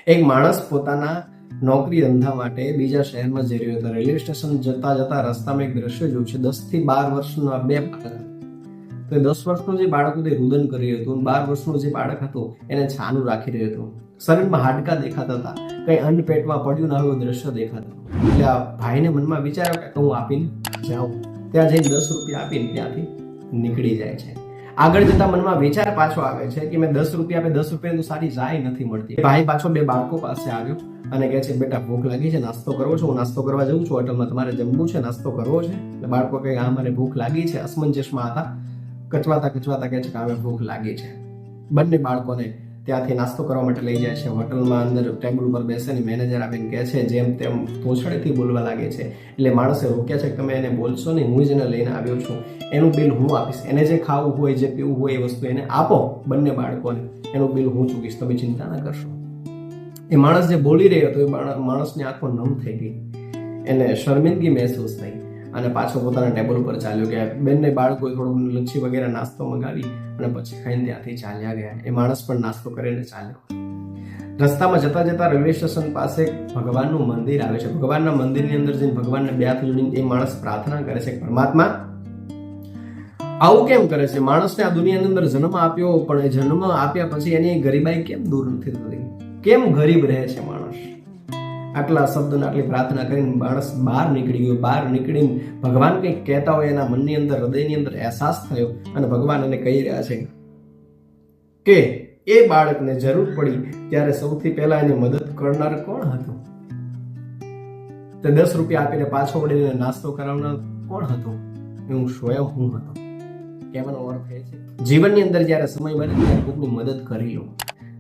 એક માણસ પોતાના નોકરી ધંધા માટે બીજા શહેરમાં જઈ રહ્યો હતો. રેલવે સ્ટેશન જતા જતા રસ્તામાં એક દ્રશ્ય જોયું છે. 10 થી 12 વર્ષના બે બાળક. તો 10 વર્ષનું જે બાળક હતું એ રુદન કરી રહ્યું હતું, 12 વર્ષનું જે બાળક હતું એને છાનું રાખી રહ્યું હતું. શરીરમાં હાડકા દેખાતા હતા, કઈ અન્ન પેટમાં પડ્યું ના હોય એવું દ્રશ્ય દેખાતું. એટલે આ ભાઈને મનમાં વિચાર્યો કે હું આપીને જાઉં. ત્યાં જઈને 10 રૂપિયા આપીને ત્યાંથી નીકળી જાય છે. આગળ જતા મનમાં વિચાર પાછો આવે છે કે મેં 10 રૂપિયા આપે, 10 રૂપિયા તો સારી ચાય નથી મળતી. ભાઈ પાછો બે બાળકો પાસે આવ્યો અને કહે છે, બેટા ભૂખ લાગી છે, નાસ્તો કરવો છે? હું નાસ્તો કરવા જઉં છું, હોટલમાં તમારે જમવું છે, નાસ્તો કરવો છે? એટલે બાળકો કહે હા મને ભૂખ લાગી છે. અસમંજસમાં હતા, કચવાતા કહે છે કે હવે ભૂખ લાગી છે. બંને બાળકોને ત્યાંથી નાસ્તો કરવા માટે લઈ જાય છે. હોટલમાં અંદર ટેબલ ઉપર બેસીને મેનેજર આવીને કહે છે, જેમ તેમ તોછડેથી બોલવા લાગે છે. એટલે માણસે રોક્યા છે કે તમે એને બોલશો નહીં, હું જ એને લઈને આવ્યો છું, એનું બિલ હું આપીશ, એને જે ખાવું હોય જે પીવું હોય એ વસ્તુ એને આપો બંને બાળકોને, એનું બિલ હું ચૂકીશ, તમે ચિંતા ના કરશો. એ માણસ જે બોલી રહ્યો હતો એ માણસની આંખો નમ થઈ ગઈ, એને શર્મિંદગી મહેસૂસ થઈ અને પાછો પોતાના ટેબલ ઉપર ચાલ્યો ગયા. બંને બાળકોએ થોડું લચ્છી વગેરે નાસ્તો મંગાવી અને પછી ખાઈને ત્યાંથી ચાલ્યા ગયા. એ માણસ પણ નાસ્તો કરીને ચાલ્યો. રસ્તામાં જતા જતા રેલવે સ્ટેશન પાસે ભગવાનનું મંદિર આવે છે. ભગવાનના મંદિરની અંદર જઈને ભગવાનને બે હાથ જોડીને એ માણસ પ્રાર્થના કરે છે, પરમાત્મા આવું કેમ કરે છે? માણસને આ દુનિયાની અંદર જન્મ આપ્યો, પણ એ જન્મ આપ્યા પછી એની ગરીબાઈ કેમ દૂર નથી થતી? કેમ ગરીબ રહે છે માણસ? આટલા શબ્દોને આટલી પ્રાર્થના કરીને માણસ બહાર નીકળી ગયો. બહાર નીકળીને ભગવાન કંઈક કહેતા હોય એના મનની અંદર, હૃદયની અંદર અહેસાસ થયો અને ભગવાન એને કહી રહ્યા છે કે એ બાળકને જરૂર પડી ત્યારે સૌથી પહેલા એની મદદ કરનાર કોણ હતું? તે 10 રૂપિયા આપીને પાછો વળીને નાસ્તો કરાવનાર કોણ હતો? હું સ્વયં હું હતો. કહેવાનો અર્થ એ છે જીવનની અંદર જ્યારે સમય બને ત્યારે કોઈકની મદદ કરી લો.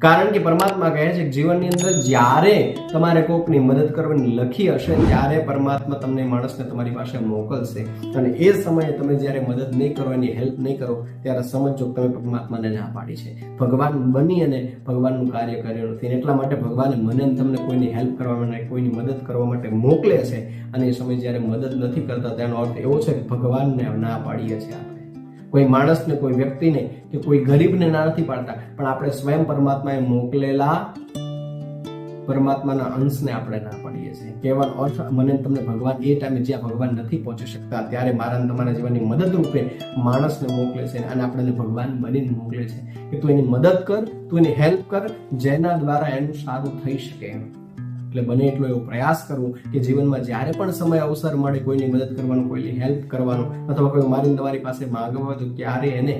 કારણ કે પરમાત્મા કહે છે કે જીવનની અંદર જ્યારે તમારે કોઈકની મદદ કરવાની લખી હશે ત્યારે પરમાત્મા તમને માણસને તમારી પાસે મોકલશે. અને એ સમયે તમે જ્યારે મદદ નહીં કરો, એની હેલ્પ નહીં કરો, ત્યારે સમજો તમે પરમાત્માને ના પાડી છે. ભગવાન બની અને ભગવાનનું કાર્ય કર્યું નથી. એટલા માટે ભગવાને મને તમને કોઈની હેલ્પ કરવા માટે, કોઈની મદદ કરવા માટે મોકલે છે. અને એ સમય જ્યારે મદદ નથી કરતા તેનો અર્થ એવો છે કે ભગવાનને ના પાડીએ છીએ આપણે. કોઈ માણસને, કોઈ વ્યક્તિને કે કોઈ ગરીબને ના નથી પાડતા, પણ આપણે સ્વયં પરમાત્માએ મોકલેલા પરમાત્માના અંશને આપણે ના પાડીએ છીએ. કહેવાનો અર્થ મને તમને ભગવાન એ ટાઈમે જ્યાં ભગવાન નથી પહોંચી શકતા ત્યારે મારા તમારા જીવનની મદદ રૂપે માણસને મોકલે છે અને આપણને ભગવાન બનીને મોકલે છે કે તું એની મદદ કર, તું એની હેલ્પ કર, જેના દ્વારા એનું સારું થઈ શકે. એટલે બને એટલો એવો પ્રયાસ કરવો કે જીવનમાં જ્યારે પણ સમય અવસર મળે કોઈની મદદ કરવાનો, કોઈની હેલ્પ કરવાનો, અથવા કોઈ મારીને તમારી પાસે માંગવા હોય તો ક્યારે એને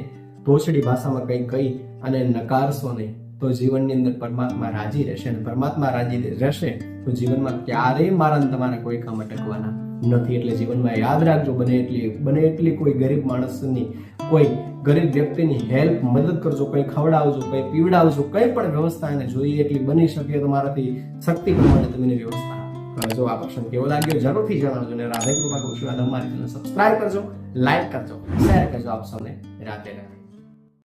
તોછડી ભાષામાં કંઈ કહી અને નકારશો નહીં. તો જીવનની અંદર પરમાત્મા રાજી રહેશે અને પરમાત્મા રાજી રહેશે તો જીવનમાં ક્યારેય મારા તમારા કોઈ કામ અટકવાના નથી. એટલે જીવનમાં યાદ રાખજો, બને એટલી કોઈ ગરીબ માણસની, કોઈ ગરીબ વ્યક્તિની હેલ્પ, મદદ કરજો, કંઈ ખવડાવજો, કંઈ પીવડાવજો, કંઈ પણ વ્યવસ્થા એને જોઈએ એટલી બની શકે તમારાથી શક્તિ પ્રમાણે તમે વ્યવસ્થા કરજો. આ પ્રસંગ કેવો લાગ્યો જરૂરથી જણાવજો અને રાધે કૃપા કૃષ્ણ અમારી ચેનલ સબસ્ક્રાઇબ કરજો, લાઈક કરજો, શેર કરજો. આપ સૌને રાધે રાધે.